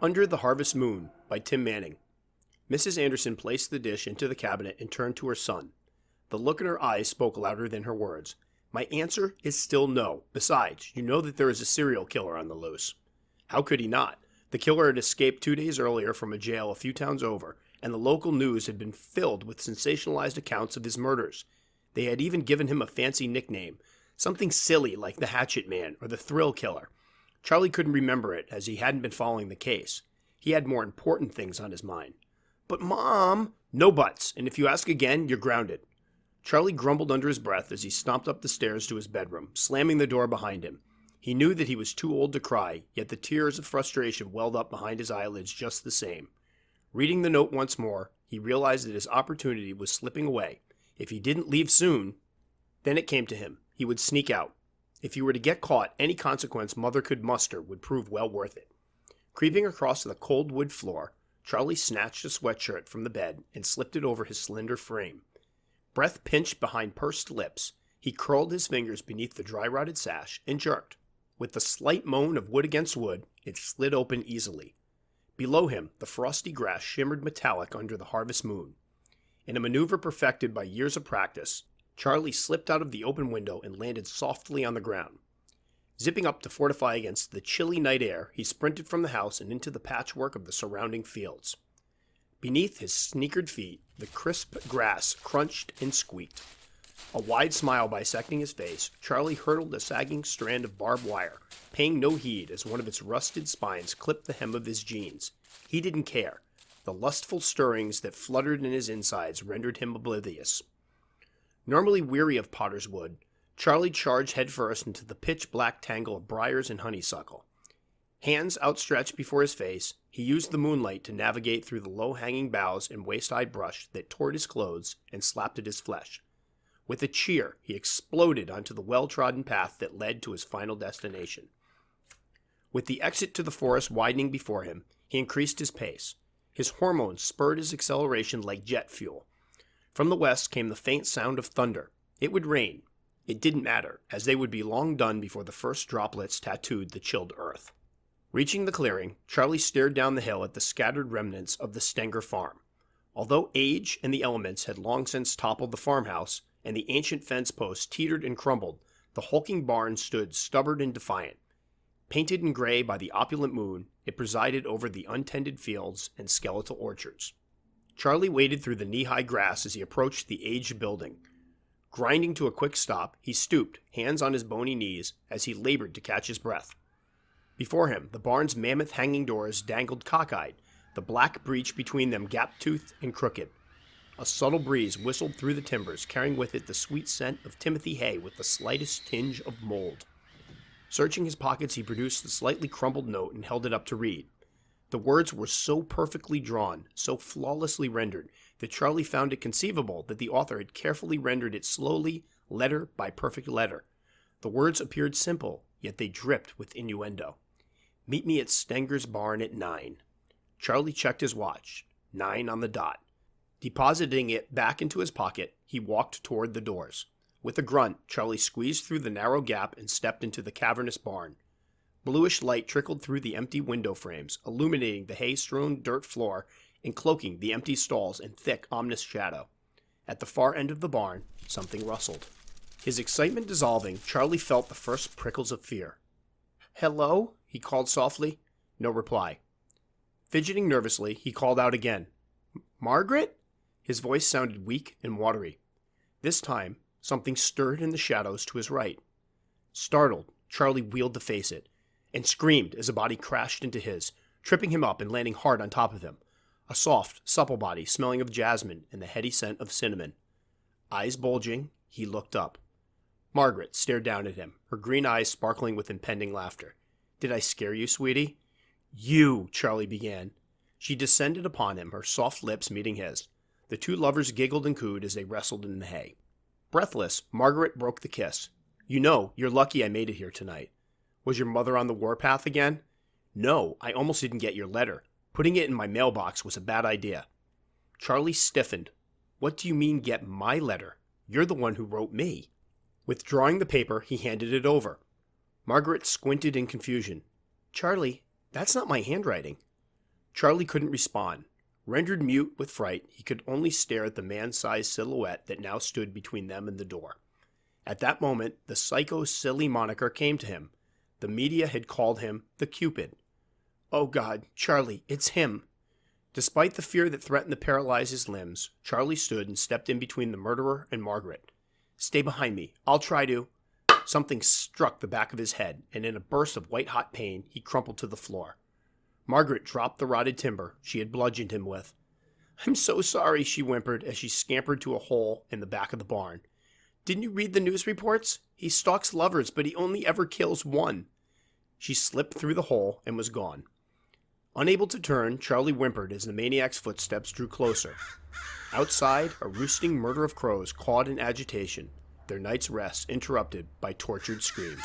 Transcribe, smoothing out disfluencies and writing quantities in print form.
Under the Harvest Moon by Tim Manning. Mrs. Anderson placed the dish into the cabinet and turned to her son. The look in her eyes spoke louder than her words. My answer is still no. Besides, you know that there is a serial killer on the loose. How could he not? The killer had escaped 2 days earlier from a jail a few towns over, and the local news had been filled with sensationalized accounts of his murders. They had even given him a fancy nickname, something silly like the Hatchet Man or the Thrill Killer. Charlie couldn't remember it, as he hadn't been following the case. He had more important things on his mind. But Mom... No buts, and if you ask again, you're grounded. Charlie grumbled under his breath as he stomped up the stairs to his bedroom, slamming the door behind him. He knew that he was too old to cry, yet the tears of frustration welled up behind his eyelids just the same. Reading the note once more, he realized that his opportunity was slipping away. If he didn't leave soon... Then it came to him. He would sneak out. If he were to get caught, any consequence Mother could muster would prove well worth it. Creeping across the cold wood floor, Charlie snatched a sweatshirt from the bed and slipped it over his slender frame. Breath pinched behind pursed lips, he curled his fingers beneath the dry-rotted sash and jerked. With the slight moan of wood against wood, it slid open easily. Below him, the frosty grass shimmered metallic under the harvest moon. In a maneuver perfected by years of practice, Charlie slipped out of the open window and landed softly on the ground. Zipping up to fortify against the chilly night air, he sprinted from the house and into the patchwork of the surrounding fields. Beneath his sneakered feet, the crisp grass crunched and squeaked. A wide smile bisecting his face, Charlie hurtled a sagging strand of barbed wire, paying no heed as one of its rusted spines clipped the hem of his jeans. He didn't care. The lustful stirrings that fluttered in his insides rendered him oblivious. Normally weary of potter's wood, Charlie charged headfirst into the pitch-black tangle of briars and honeysuckle. Hands outstretched before his face, he used the moonlight to navigate through the low-hanging boughs and waist-high brush that tore at his clothes and slapped at his flesh. With a cheer, he exploded onto the well-trodden path that led to his final destination. With the exit to the forest widening before him, he increased his pace. His hormones spurred his acceleration like jet fuel. From the west came the faint sound of thunder. It would rain. It didn't matter, as they would be long done before the first droplets tattooed the chilled earth. Reaching the clearing, Charlie stared down the hill at the scattered remnants of the Stenger farm. Although age and the elements had long since toppled the farmhouse, and the ancient fence posts teetered and crumbled, the hulking barn stood stubborn and defiant. Painted in gray by the opulent moon, it presided over the untended fields and skeletal orchards. Charlie waded through the knee-high grass as he approached the aged building. Grinding to a quick stop, he stooped, hands on his bony knees, as he labored to catch his breath. Before him, the barn's mammoth hanging doors dangled cockeyed, the black breach between them gap-toothed and crooked. A subtle breeze whistled through the timbers, carrying with it the sweet scent of Timothy hay with the slightest tinge of mold. Searching his pockets, he produced the slightly crumpled note and held it up to read. The words were so perfectly drawn, so flawlessly rendered, that Charlie found it conceivable that the author had carefully rendered it slowly, letter by perfect letter. The words appeared simple, yet they dripped with innuendo. Meet me at Stenger's barn at 9. Charlie checked his watch. 9 on the dot. Depositing it back into his pocket, he walked toward the doors. With a grunt, Charlie squeezed through the narrow gap and stepped into the cavernous barn. Bluish light trickled through the empty window frames, illuminating the hay-strewn dirt floor and cloaking the empty stalls in thick, ominous shadow. At the far end of the barn, something rustled. His excitement dissolving, Charlie felt the first prickles of fear. "Hello?" he called softly. No reply. Fidgeting nervously, he called out again. "Margaret?" His voice sounded weak and watery. This time, something stirred in the shadows to his right. Startled, Charlie wheeled to face it, and screamed as a body crashed into his, tripping him up and landing hard on top of him. A soft, supple body smelling of jasmine and the heady scent of cinnamon. Eyes bulging, he looked up. Margaret stared down at him, her green eyes sparkling with impending laughter. "Did I scare you, sweetie?" "You," Charlie began. She descended upon him, her soft lips meeting his. The two lovers giggled and cooed as they wrestled in the hay. Breathless, Margaret broke the kiss. "You know, you're lucky I made it here tonight. Was your mother on the warpath again?" "No, I almost didn't get your letter. Putting it in my mailbox was a bad idea." Charlie stiffened. "What do you mean, get my letter? You're the one who wrote me." Withdrawing the paper, he handed it over. Margaret squinted in confusion. "Charlie, that's not my handwriting." Charlie couldn't respond. Rendered mute with fright, he could only stare at the man-sized silhouette that now stood between them and the door. At that moment, the psycho silly moniker came to him. The media had called him the Cupid. Oh God, Charlie, it's him. Despite the fear that threatened to paralyze his limbs, Charlie stood and stepped in between the murderer and Margaret. Stay behind me. I'll try to. Something struck the back of his head, and in a burst of white-hot pain, he crumpled to the floor. Margaret dropped the rotted timber she had bludgeoned him with. I'm so sorry, she whimpered as she scampered to a hole in the back of the barn. Didn't you read the news reports? He stalks lovers, but he only ever kills one. She slipped through the hole and was gone. Unable to turn, Charlie whimpered as the maniac's footsteps drew closer. Outside, a roosting murder of crows cawed in agitation, their night's rest interrupted by tortured screams.